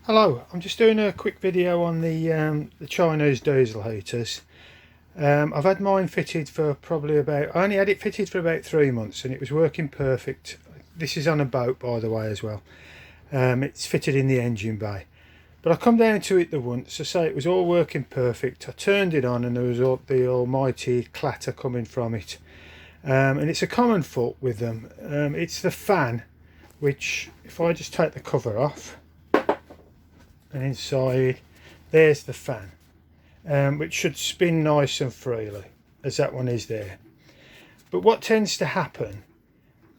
Hello, I'm just doing a quick video on the Chinese diesel heaters. I've had mine fitted for I only had it fitted for about 3 months and it was working perfect. This is on a boat, by the way, as well. It's fitted in the engine bay. But I come down to it the once, I say it was all working perfect. I turned it on and there was all the almighty clatter coming from it. And it's a common fault with them. It's the fan, which if I just take the cover off, and inside there's the fan, which should spin nice and freely as that one is there. But what tends to happen,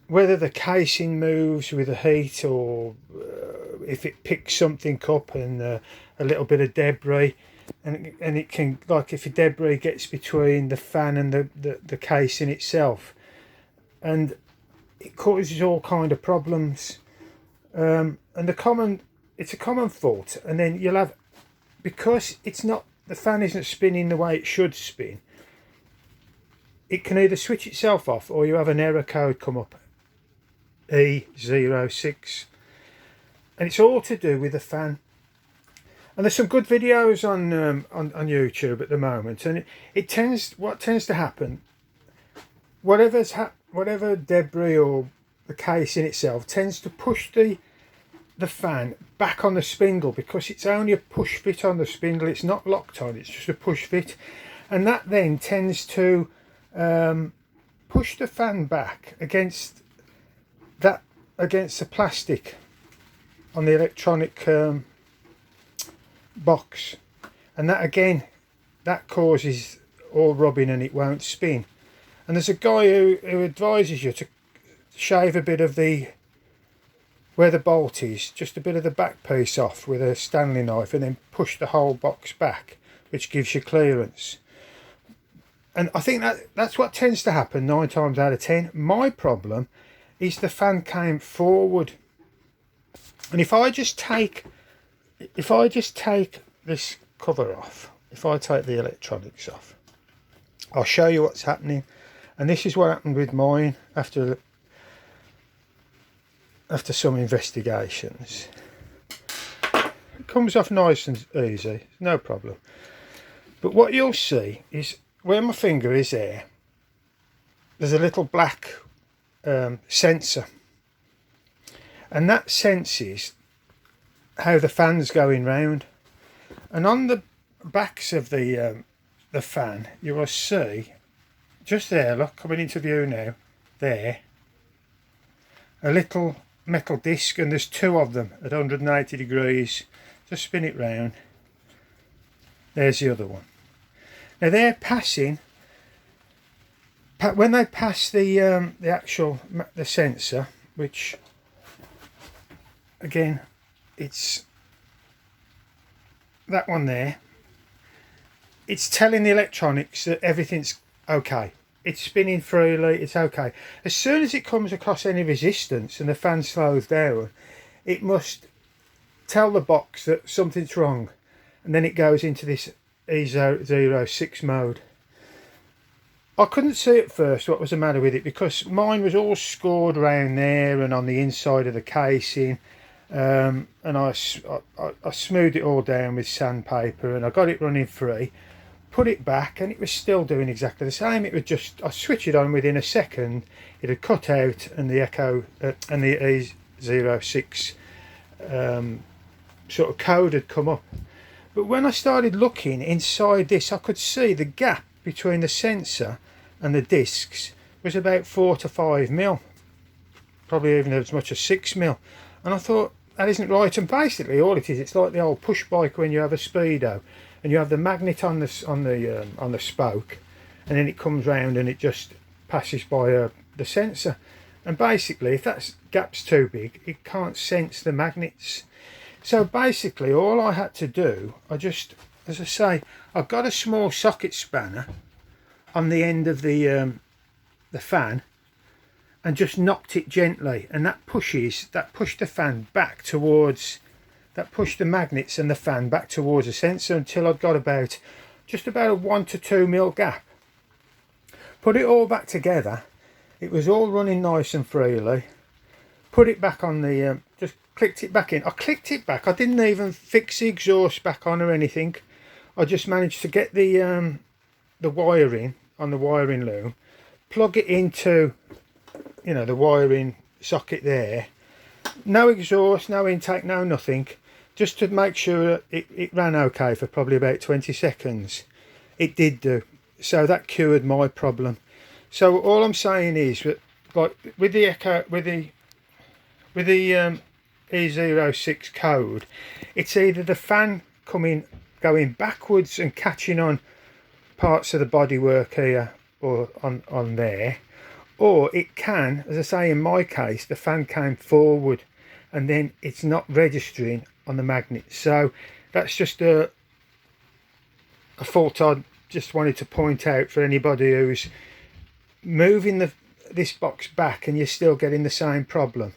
whether the casing moves with the heat or if it picks something up and a little bit of debris, and it can, like if a debris gets between the fan and the casing itself, and it causes all kind of problems. And it's a common fault, and then you'll have, because the fan isn't spinning the way it should spin, it can either switch itself off or you have an error code come up, E06, and it's all to do with the fan. And there's some good videos on YouTube at the moment, and what tends to happen, whatever debris or the case in itself tends to push the fan back on the spindle, because it's only a push fit on the spindle, it's not locked on, it's just a push fit, and that then tends to push the fan back against the plastic on the electronic box, and that causes all rubbing and it won't spin. And there's a guy who advises you to shave a bit of where the bolt is, just a bit of the back piece off with a Stanley knife, and then push the whole box back, which gives you clearance. And I think that's what tends to happen 9 times out of 10. My problem is the fan came forward, and if I just take this cover off, if I take the electronics off, I'll show you what's happening. And this is what happened with mine after some investigations. It comes off nice and easy, no problem. But what you'll see is where my finger is there's a little black sensor, and that senses how the fan's going round. And on the backs of the fan, you will see just there, look, coming into view now, there, a little metal disc, and there's 2 of them at 180 degrees. Just spin it round. There's the other one. Now they're passing, when they pass the sensor, which again, it's that one there, it's telling the electronics that everything's okay. It's spinning freely, it's okay. As soon as it comes across any resistance and the fan slows down, it must tell the box that something's wrong, and then it goes into this E06 mode. I couldn't see at first what was the matter with it, because mine was all scored around there and on the inside of the casing, and I smoothed it all down with sandpaper, and I got it running free, put it back, and it was still doing exactly the same. It would just, I switch it on, within a second it had cut out, and the and the E06 sort of code had come up. But when I started looking inside this, I could see the gap between the sensor and the discs was about 4 to 5 mil, probably even as much as 6 mil. And I thought, that isn't right. And basically all it is, it's like the old push bike when you have a speedo and you have the magnet on the spoke, and then it comes round and it just passes by the sensor. And basically, if that gap's too big, it can't sense the magnets. So basically all I had to do, as I say, I've got a small socket spanner on the end of the fan, and just knocked it gently, and that pushed the fan back towards, that pushed the magnets and the fan back towards the sensor, until I'd got just about a 1 to 2 mil gap. Put it all back together, it was all running nice and freely. Put it back on the just clicked it back in. I clicked it back. I didn't even fix the exhaust back on or anything. I just managed to get the wiring on the wiring loom, plug it into, you know, the wiring socket there. No exhaust, no intake, no nothing. Just to make sure it ran okay for probably about 20 seconds. It did do. So that cured my problem. So all I'm saying is that, like with the Echo, with the E06 code, it's either the fan going backwards and catching on parts of the bodywork here or on there, or it can, as I say in my case, the fan came forward and then it's not registering on the magnet. So that's just a fault I just wanted to point out for anybody who's moving this box back and you're still getting the same problem.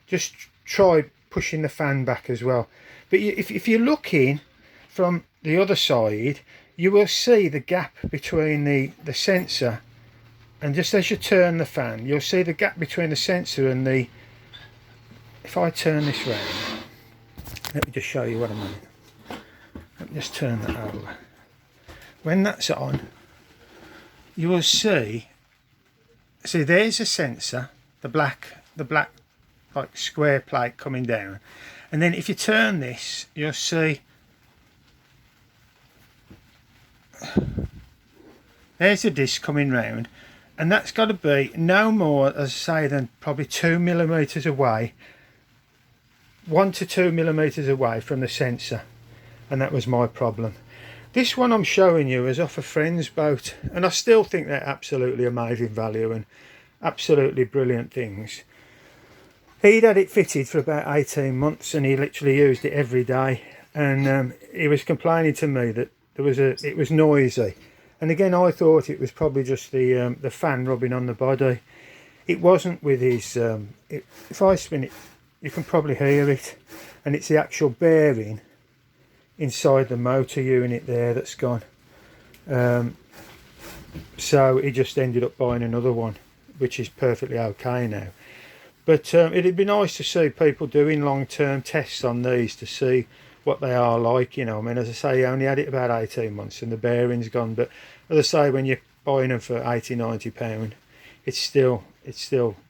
Just try pushing the fan back as well. But if you're looking from the other side, you will see the gap between the sensor, and just as you turn the fan, you'll see the gap between the sensor and the, if I turn this round, let me just show you what I mean. Let me just turn that over. When that's on, you will see there's a sensor, the black like square plate coming down, and then if you turn this, you'll see there's a disc coming round, and that's got to be no more, as I say, than probably 2 millimeters away, 1 to 2 millimeters away from the sensor, and that was my problem. This one I'm showing you is off a friend's boat, and I still think they're absolutely amazing value and absolutely brilliant things. He'd had it fitted for about 18 months and he literally used it every day, and he was complaining to me that it was noisy, and again I thought it was probably just the fan rubbing on the body. It wasn't with his if I spin it you can probably hear it, and it's the actual bearing inside the motor unit there that's gone. So he just ended up buying another one, which is perfectly okay now. But it'd be nice to see people doing long-term tests on these to see what they are like, you know. I mean, as I say, he only had it about 18 months and the bearing's gone, but as I say, when you're buying them for 80-90 pound, it's still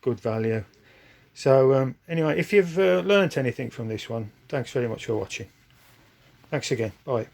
good value. So anyway, if you've learnt anything from this one, thanks very much for watching. Thanks again. Bye.